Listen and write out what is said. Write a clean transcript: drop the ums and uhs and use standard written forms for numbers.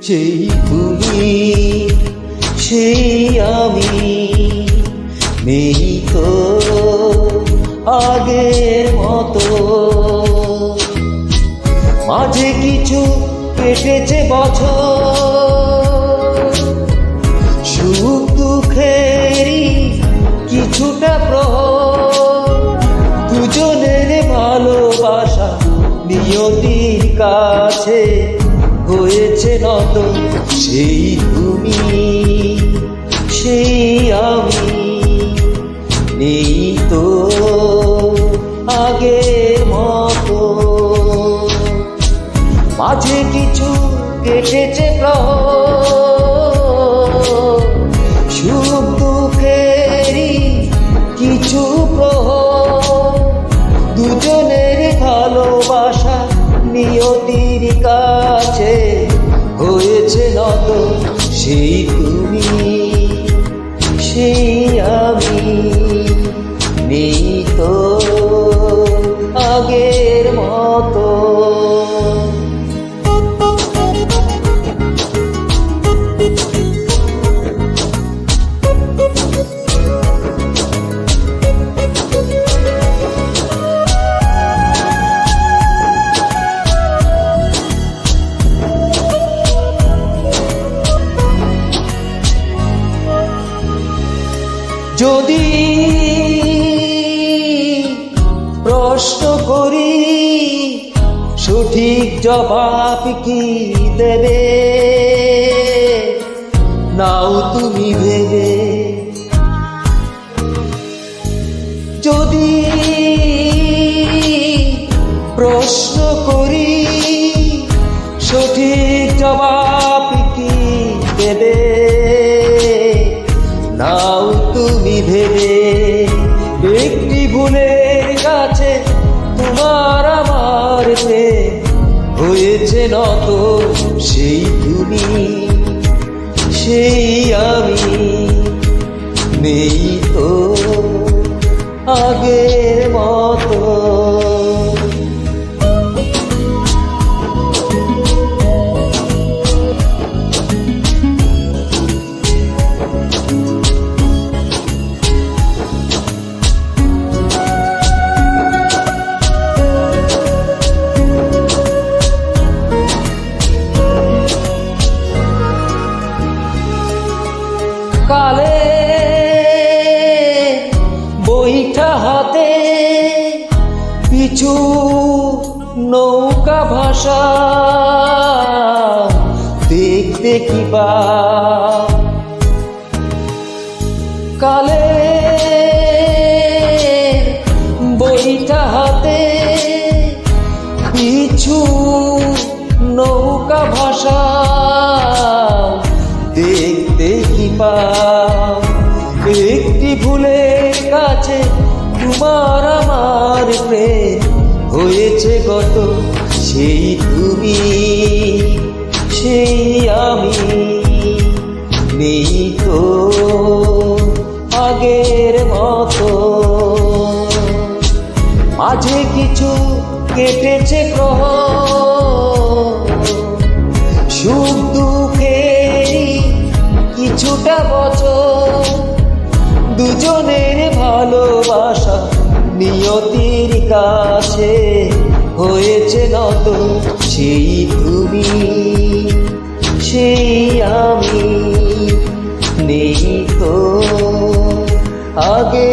সেই তুমি সেই আমি নেই তো আগের মতো। মাঝে কিছু কেটেছে বছর, সুখ দুঃখেরই কিছুটা প্রহর। দুজনের ভালোবাসা নিয়তির কাছে হয়েছে নত। সেই তুমি সেই আমি নেই তো আগের মতো। মাঝে কিছু কেটেছে প্রহর, সুখ দুঃখেরই কিছু প্রহর। দুজনের ভালোবাসা নিয়তির কাছে হয়েছে নত। সেই তুমি সেই আমি নেই তো আগের মতো। যদি প্রশ্ন করি সঠিক জবাব কি দেবে, নাও তুমি ভেবে। যদি প্রশ্ন করি সঠিক জবাব কি দেবে, নাও তুমি ভেবে। একটি ভুলের কাছে তোমার আমার প্রেম হয়েছে নত। সেই তুমি সেই আমি নেই তো আগের মতো। কালে বইটা হাতে পিছু নৌকা ভাষা দেখতে কিবা। কালে বইটা হাতে পিছু নৌকা ভাষা দেখতে কিবা। একটি ভুলের কাছে তোমার আমার প্রেম হয়েছে গত। সেই তুমি সেই আমি নেই তো আগের মতো। মাঝে কিছু কেটেছে প্রহর, সুখ দুঃখেরই কিছুটা বছর। দুজনের ভালোবাসা নিয়তির কাছে হয়েছে নত। সেই তুমি সেই আমি নেই তো আগে